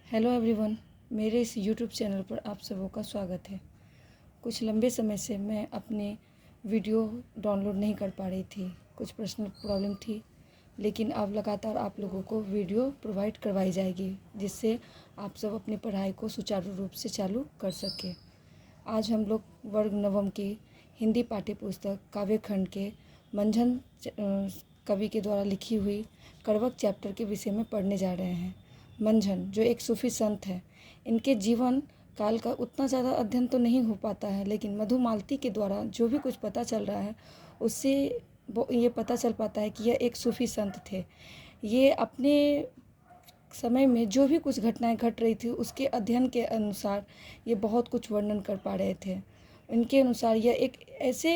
Hello everyone, मेरे इस YouTube channel पर आप सबों का स्वागत है। कुछ लंबे समय से मैं अपने वीडियो डाउनलोड नहीं कर पा रही थी, कुछ पर्सनल प्रॉब्लम थी, लेकिन अब लगातार आप लोगों को वीडियो प्रोवाइड करवाई जाएगी, जिससे आप सब अपनी पढ़ाई को सुचारू रूप से चालू कर सकें। आज हम लोग वर्ग नवम की हिंदी पाठ्य पुस्तक काव्यखंड के मंझन कवि के द्वारा लिखी हुई करवक चैप्टर के विषय में पढ़ने जा रहे हैं। मंझन जो एक सूफी संत है, इनके जीवन काल का उतना ज़्यादा अध्ययन तो नहीं हो पाता है, लेकिन मधुमालती के द्वारा जो भी कुछ पता चल रहा है उससे ये पता चल पाता है कि यह एक सूफी संत थे। ये अपने समय में जो भी कुछ घटनाएं घट रही थी उसके अध्ययन के अनुसार ये बहुत कुछ वर्णन कर पा रहे थे। इनके अनुसार यह एक ऐसे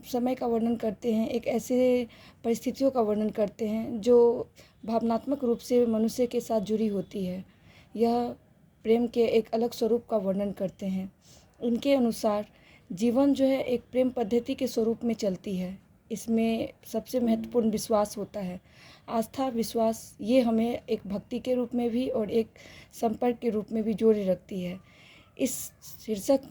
समय का वर्णन करते हैं, एक ऐसे परिस्थितियों का वर्णन करते हैं जो भावनात्मक रूप से मनुष्य के साथ जुड़ी होती है। यह प्रेम के एक अलग स्वरूप का वर्णन करते हैं। इनके अनुसार जीवन जो है एक प्रेम पद्धति के स्वरूप में चलती है। इसमें सबसे महत्वपूर्ण विश्वास होता है। आस्था, विश्वास ये हमें एक भक्ति के रूप में भी और एक संपर्क के रूप में भी जोड़े रखती है। इस शीर्षक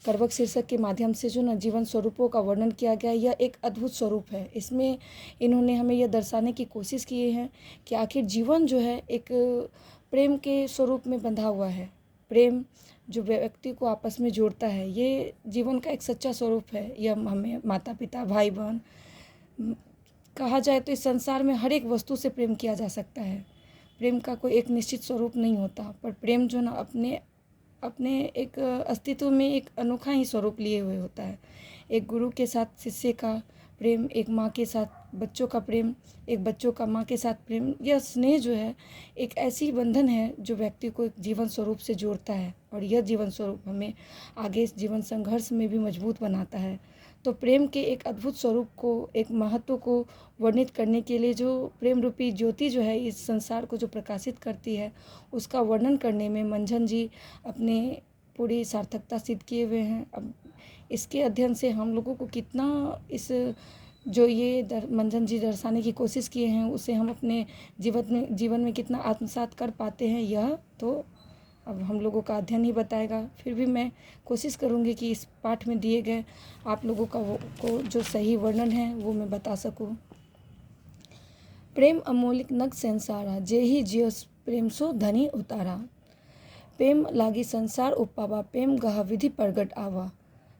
करवक शीर्षक के माध्यम से जो न जीवन स्वरूपों का वर्णन किया गया, यह एक अद्भुत स्वरूप है। इसमें इन्होंने हमें यह दर्शाने की कोशिश की है कि आखिर जीवन जो है एक प्रेम के स्वरूप में बंधा हुआ है। प्रेम जो व्यक्ति को आपस में जोड़ता है, ये जीवन का एक सच्चा स्वरूप है। यह हमें माता पिता, भाई बहन, कहा जाए तो इस संसार में हर एक वस्तु से प्रेम किया जा सकता है। प्रेम का कोई एक निश्चित स्वरूप नहीं होता, पर प्रेम जो ना अपने एक अस्तित्व में एक अनोखा ही स्वरूप लिए हुए होता है। एक गुरु के साथ शिष्य का प्रेम, एक माँ के साथ बच्चों का प्रेम, एक बच्चों का माँ के साथ प्रेम, यह स्नेह जो है एक ऐसी बंधन है जो व्यक्ति को एक जीवन स्वरूप से जोड़ता है, और यह जीवन स्वरूप हमें आगे इस जीवन संघर्ष में भी मजबूत बनाता है। तो प्रेम के एक अद्भुत स्वरूप को, एक महत्व को वर्णित करने के लिए जो प्रेम रूपी ज्योति जो है इस संसार को जो प्रकाशित करती है, उसका वर्णन करने में मंझन जी अपने पूरी सार्थकता सिद्ध किए हुए हैं। अब इसके अध्ययन से हम लोगों को कितना इस जो ये मंझन जी दर्शाने की कोशिश किए हैं, उसे हम अपने जीवन में कितना आत्मसात कर पाते हैं, यह तो अब हम लोगों का अध्ययन ही बताएगा। फिर भी मैं कोशिश करूँगी कि इस पाठ में दिए गए आप लोगों को जो सही वर्णन है वो मैं बता सकूँ। प्रेम अमूलिक नग संसारा, जे ही जियो प्रेम सो धनी उतारा। प्रेम लागी संसार उपावा, प्रेम गहा विधि प्रगट आवा।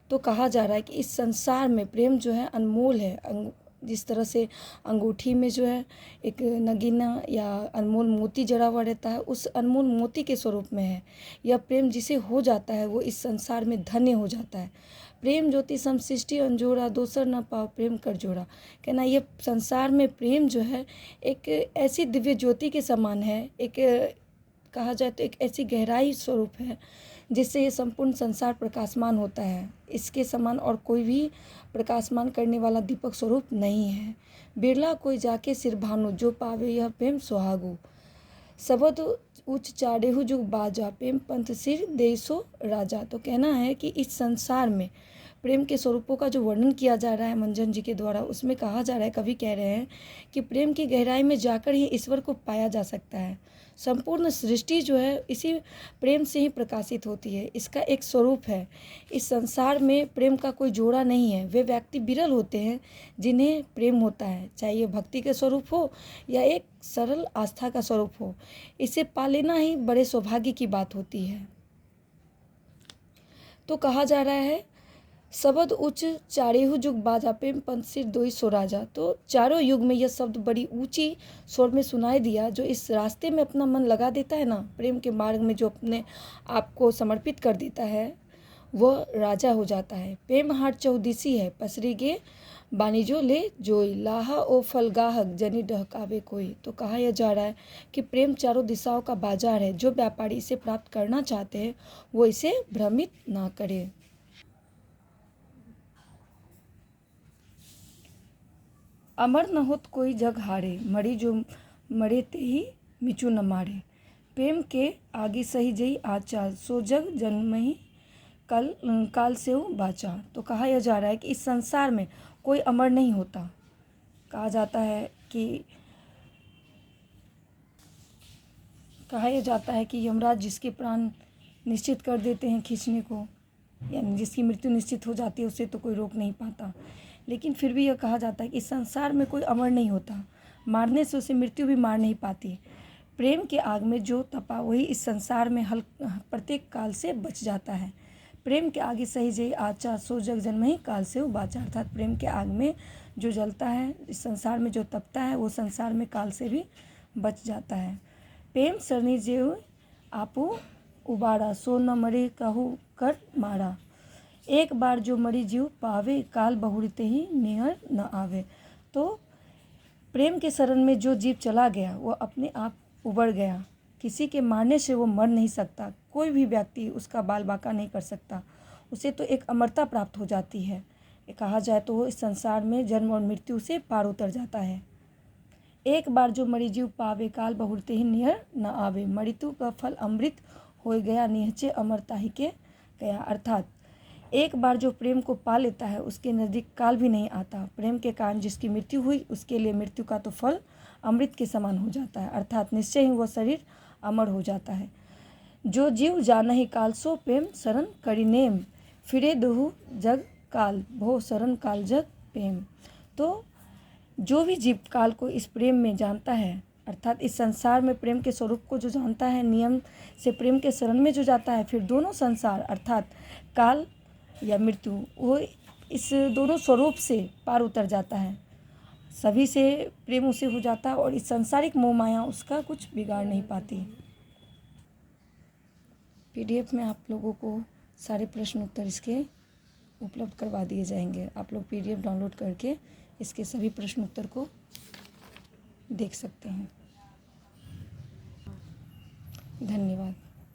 तो कहा जा रहा है कि इस संसार में प्रेम जो है अनमोल है। जिस तरह से अंगूठी में जो है एक नगीना या अनमोल मोती जड़ा हुआ रहता है, उस अनमोल मोती के स्वरूप में है यह प्रेम। जिसे हो जाता है वो इस संसार में धन्य हो जाता है। प्रेम ज्योति सम सृष्टि अंजोरा, दोसर न पाओ प्रेम कर जोड़ा। कहना ये संसार में प्रेम जो है एक ऐसी दिव्य ज्योति के समान है, एक कहा जाए तो एक ऐसी गहराई स्वरूप है जिससे ये संपूर्ण संसार प्रकाशमान होता है। इसके समान और कोई भी प्रकाशमान करने वाला दीपक स्वरूप नहीं है। बिरला कोई जाके सिर भानु, जो पावे यह प्रेम सुहागु। सबद उच्च चाड़ेहु जुग बाजा, प्रेम पंथ सिर देसो राजा। तो कहना है कि इस संसार में प्रेम के स्वरूपों का जो वर्णन किया जा रहा है मंझन जी के द्वारा, उसमें कहा जा रहा है, कवि कह रहे हैं कि प्रेम की गहराई में जाकर ही ईश्वर को पाया जा सकता है। संपूर्ण सृष्टि जो है इसी प्रेम से ही प्रकाशित होती है। इसका एक स्वरूप है। इस संसार में प्रेम का कोई जोड़ा नहीं है। वे व्यक्ति विरल होते हैं जिन्हें प्रेम होता है, चाहे ये भक्ति का स्वरूप हो या एक सरल आस्था का स्वरूप हो। इसे पा लेना ही बड़े सौभाग्य की बात होती है। तो कहा जा रहा है शब्द उच्च चारेहु जुग बाजा, प्रेम पंथ सिर दोई सो राजा। तो चारों युग में यह शब्द बड़ी ऊंची स्वर में सुनाई दिया। जो इस रास्ते में अपना मन लगा देता है ना, प्रेम के मार्ग में जो अपने आप को समर्पित कर देता है, वह राजा हो जाता है। प्रेम हाट चौदिसी है, पसरी गे बानिजो ले जोई, लाहा ओ फल गाहक जनी डहकावे कोई। तो कहा यह जा रहा है कि प्रेम चारों दिशाओं का बाजार है। जो व्यापारी इसे प्राप्त करना चाहते हैं वो इसे भ्रमित ना करे। अमर न होत कोई जग हारे, मरी जो मरे ते ही मिचू न मारे। प्रेम के आगे सही जई आचार, सो जग जन्म ही काल से बाचा। तो कहा यह जा रहा है कि इस संसार में कोई अमर नहीं होता। कहा जाता है कि कहा यह जाता है कि यमराज जिसके प्राण निश्चित कर देते हैं खींचने को, यानी जिसकी मृत्यु निश्चित हो जाती है, उसे तो कोई रोक नहीं पाता। लेकिन फिर भी यह कहा जाता है कि इस संसार में कोई अमर नहीं होता, मारने से उसे मृत्यु भी मार नहीं पाती। प्रेम के आग में जो तपा वही इस संसार में प्रत्येक काल से बच जाता है। प्रेम के आगे सही जय आचा सो जग जन्म ही काल से वो बाचा। अर्थात प्रेम के आग में जो जलता है, इस संसार में जो तपता है, वो संसार में काल से भी बच जाता है। प्रेम सरनी जेव आपू उबाड़ा, सो न मरे कहू कर मारा। एक बार जो मरी जीव पावे, काल बहुरते ही निहर न आवे। तो प्रेम के शरण में जो जीव चला गया वो अपने आप उबड़ गया। किसी के मारने से वो मर नहीं सकता, कोई भी व्यक्ति उसका बाल बाका नहीं कर सकता, उसे तो एक अमरता प्राप्त हो जाती है। कहा जाए तो वो इस संसार में जन्म और मृत्यु से पार उतर जाता है। एक बार जो मरी जीव पावे, काल बहुरते ही निहर न आवे। मृत्यु का फल अमृत हो गया, निहचे अमरता ही के गया। अर्थात एक बार जो प्रेम को पा लेता है उसके नज़दीक काल भी नहीं आता। प्रेम के कारण जिसकी मृत्यु हुई उसके लिए मृत्यु का तो फल अमृत के समान हो जाता है। अर्थात निश्चय ही वह शरीर अमर हो जाता है। जो जीव जाना ही काल, सो प्रेम शरण करी नेम। फिरे दोहु जग काल, भो शरण काल जग प्रेम। तो जो भी जीव काल को इस प्रेम में जानता है, अर्थात इस संसार में प्रेम के स्वरूप को जो जानता है, नियम से प्रेम के शरण में जो जाता है, फिर दोनों संसार अर्थात काल या मृत्यु, वो इस दोनों स्वरूप से पार उतर जाता है। सभी से प्रेम उसे हो जाता है और इस सांसारिक मोह माया उसका कुछ बिगाड़ नहीं पाती। PDF में आप लोगों को सारे प्रश्न उत्तर इसके उपलब्ध करवा दिए जाएंगे। आप लोग PDF डाउनलोड करके इसके सभी प्रश्न उत्तर को देख सकते हैं। धन्यवाद।